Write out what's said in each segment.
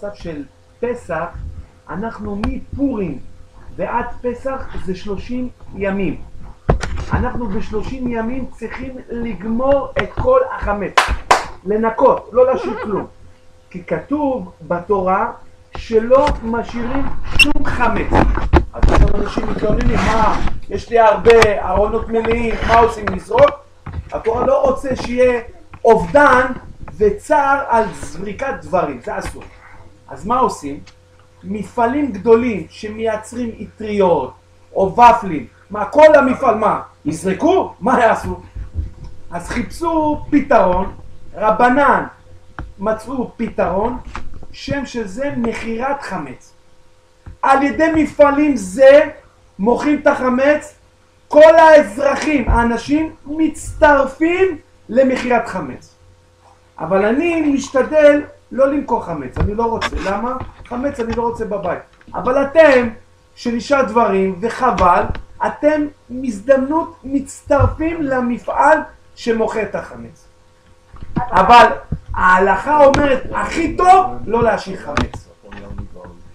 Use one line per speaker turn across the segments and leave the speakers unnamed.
במצב של פסח, אנחנו מפורים ועד פסח זה 30 ימים. אנחנו ב30 ימים צריכים לגמור את כל החמץ, לנקות, לא להשאיר כלום. כי כתוב בתורה שלא משאירים שום חמץ. אז עכשיו אנשים מתלוננים, מה, יש לי הרבה ארונות מלאים, מה עושים, לזרוק? התורה לא רוצה שיהיה אובדן וצער על זריקת דברים, זה אסור. אז מה עושים? מפעלים גדולים שמייצרים אטריות או ופלים, מה, כל המפעל, מה, יזרקו? מה יעשו? אז חיפשו פתרון, רבנן מצאו פתרון, שם שזה מכירת חמץ. על ידי מפעלים זה מוכרים את החמץ, כל האזרחים, האנשים מצטרפים למכירת חמץ. אבל אני משתדל לא למכור חמץ, אני לא רוצה. למה? חמץ אני לא רוצה בבית. אבל אתם, שנשאר דברים וחבל, אתם מזדמנות מצטרפים למפעל שמוכר את החמץ. אבל ההלכה אומרת, הכי טוב לא להשאיר חמץ.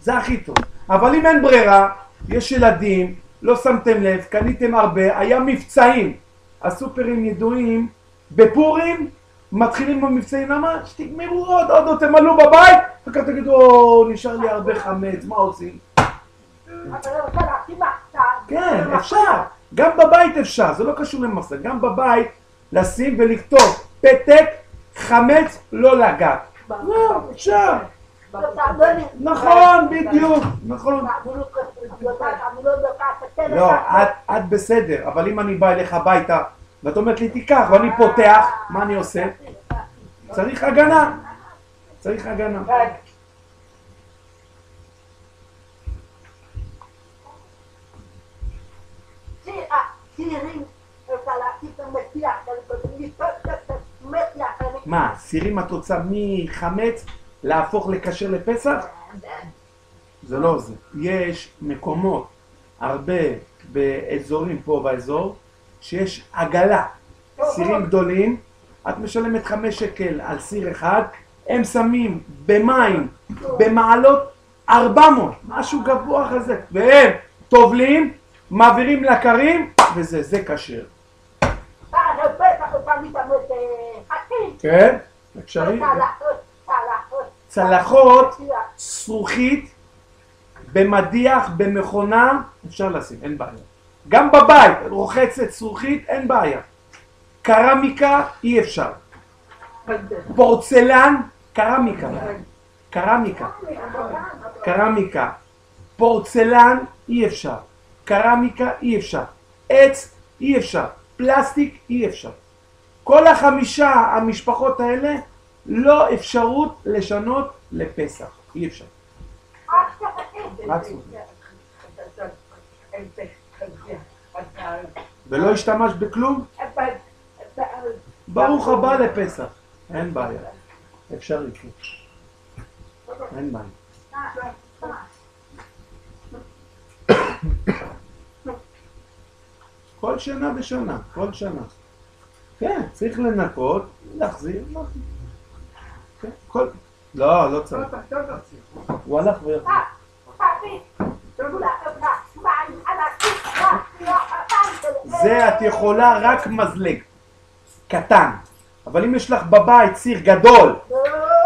זה הכי טוב. אבל אם אין ברירה, יש ילדים, לא שמתם לב, קניתם הרבה, היה מבצעים. הסופרים ידועים, בפורים מתחילים במבצעים, למה? שתגמרו עוד, תמלאו בבית, וכך תגידו, נשאר לי הרבה חמץ, מה עושים? כן, אפשר. גם בבית אפשר, זה לא קשור למחסן. גם בבית לשים ולכתוב פתק, חמץ לא לגעת. אפשר. נכון, בדיוק, נכון. לא, את בסדר, אבל אם אני בא אליך הביתה ואת אומרת לי תיקח ואני פותח, מה אני עושה? צריך הגנה. צריך הגנה. מה, סירים את רוצה מחמץ להפוך לקשר לפסח? זה לא זה. יש מקומות הרבה באזורים פה באזור שיש עגלה, סירים גדולים, את משלמת 5 שקל על סיר אחד, הם שמים במים במעלות 400, משהו גבוה כזה, והם טובלים, מעבירים לקרים, וזה, זה כשר. כן, אפשרי. צלחות, זכוכית, במדיח, במכונה, אפשר לשים, אין בעיה. גם בבית, רוחצת זכוכית, אין בעיה. קרמיקה, אי אפשר. פורצלן, קרמיקה. פורצלן, אי אפשר. קרמיקה, אי אפשר. עץ, אי אפשר. פלסטיק, אי אפשר. כל 5 המשפחות האלה, לא אפשרות לשנות לפסח. אי אפשר. ולא השתמש בכלום? ברוך הבא לפסח. אין בעיה. אפשר לקרוא. אין בעיה. כל שנה בשנה. כל שנה. כן, צריך לנקות, להחזיר. כן, כל... לא, לא צריך. הוא הלך ויחזיר. זה את יכולה רק מזלג קטן, אבל אם יש לך בבית סיר גדול,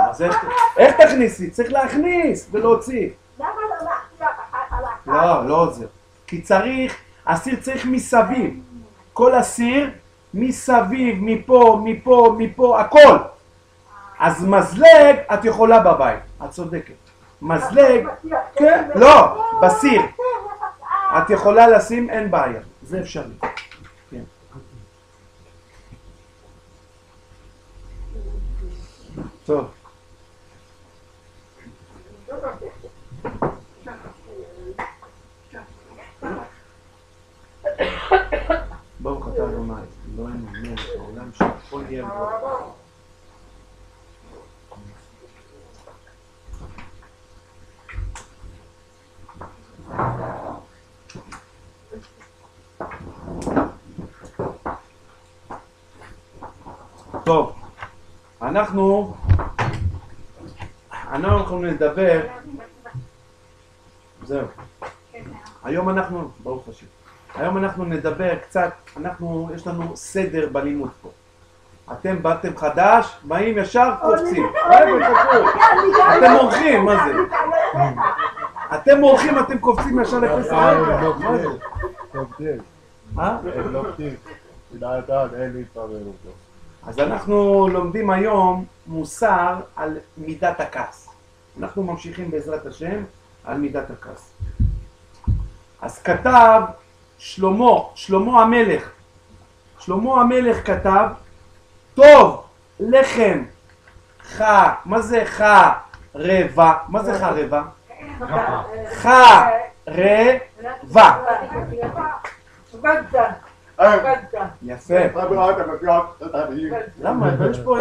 אז איך תכניסי? צריך להכניס ולהוציא. לא, לא עוזר, כי צריך, הסיר צריך מסביב, כל הסיר מסביב, מפה, הכל. אז מזלג את יכולה בבית, את צודקת. מזלג, כן, לא, בסיר. את יכולה לשים, אין בעיה, זה אפשרי. כן. טוב. ברוך אתה אדוני, אלוהינו מלך העולם שהכל יהיה בדברו. טוב, אנחנו נדבר, זהו, היום אנחנו, ברוך השם, היום אנחנו נדבר קצת, יש לנו סדר בלימוד פה. אתם באתם חדש, באים ישר קופצים. אתם אורחים, מה זה? אתם אורחים, אתם קופצים ישר לפסח. מה זה?
הם לומדים, לדעת אין להתפרר אותו.
אז אנחנו לומדים היום מוסר על מידת הכעס. אנחנו ממשיכים בעזרת השם על מידת הכעס. אז כתב שלמה המלך. שלמה המלך כתב, טוב לחם מה זה חרבה? מה זה חרבה? חרבה. יפה. למה? יש פה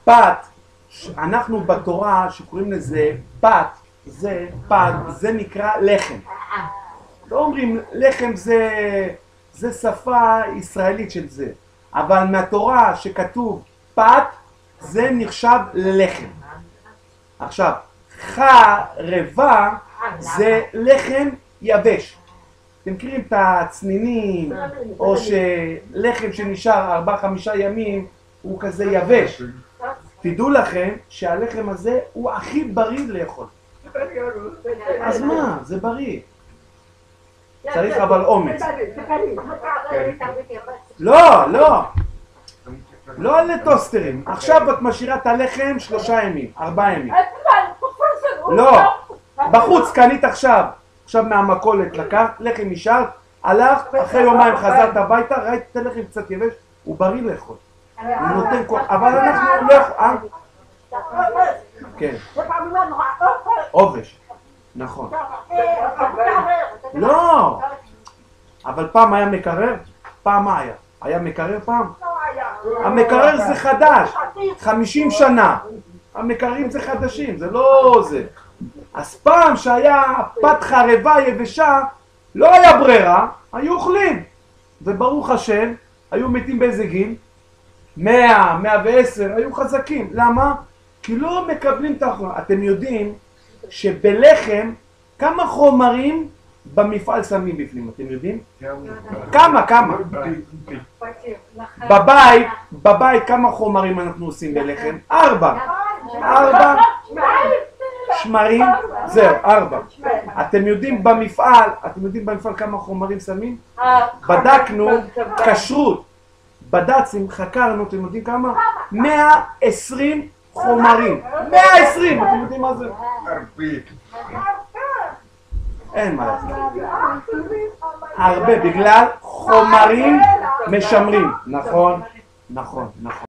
פת, אנחנו בתורה שקוראים לזה פת, זה נקרא לחם. לא אומרים לחם זה שפה ישראלית של זה, אבל מהתורה שכתוב פת זה נחשב ללחם. עכשיו, חרבה זה לחם יבש. אתם מכירים את הצנינים, או שלחם שנשאר 4-5 ימים הוא כזה יבש. תדעו לכם שהלחם הזה הוא הכי בריא לאכול. אז מה? זה בריא. צריך אבל אומץ. לא לטוסטרים. עכשיו את משאירה את הלחם 3 ימים, 4 ימים. לא, בחוץ קנית עכשיו מהמכולת לקחת, לחם נשאר, הלך, אחרי יומיים חזרת הביתה, ראית את הלחם קצת יבש, הוא בריא לאכול. הוא נותן כוח, אבל אנחנו לא יכול... כן. עובש. נכון. לא! אבל פעם היה מקרר? פעם מה היה? היה מקרר פעם? המקרר זה חדש, 50 שנה. המקררים זה חדשים, זה לא זה. אז פעם שהיה פת חרבה יבשה, לא היה ברירה, היו אוכלים. וברוך השם, היו מתים באיזה גיל? 100, 110, היו חזקים. למה? כי לא מקבלים את האחרונה. אתם יודעים שבלחם כמה חומרים במפעל שמים בפנים, אתם יודעים? כמה? בבית כמה חומרים אנחנו עושים בלחם? 4 שמרים, זהו, 4. אתם יודעים במפעל כמה חומרים שמים? בדקנו, כשרות, בד"צים, חקרנו, אתם יודעים כמה? 120 חומרים. 120, אתם יודעים מה זה? אין מה לעשות. הרבה, בגלל חומרים משמרים. נכון.